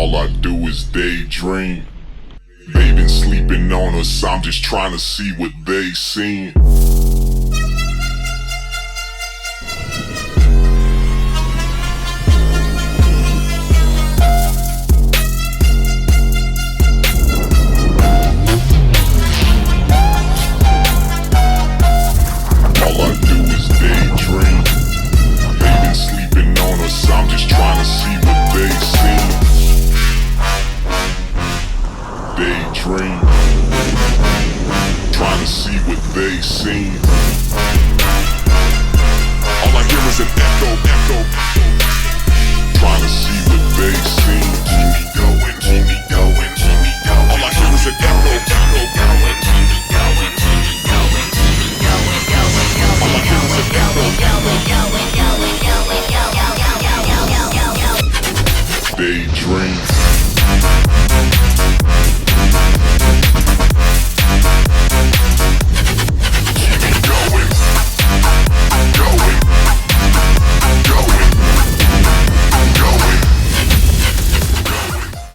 All I do is daydream. They been sleeping on us, I'm just trying to see what they seen. All I do is daydream. They been sleeping on us, I'm just trying to see what they seen. Daydream, trying to see what they seen. All I hear is an echo, echo. Trying to see what they seen. Keep me going, keep me going, keep me going. All I hear is an echo, echo. Keep me going, keep me going, keep me going, going. All I hear is an echo. Daydream.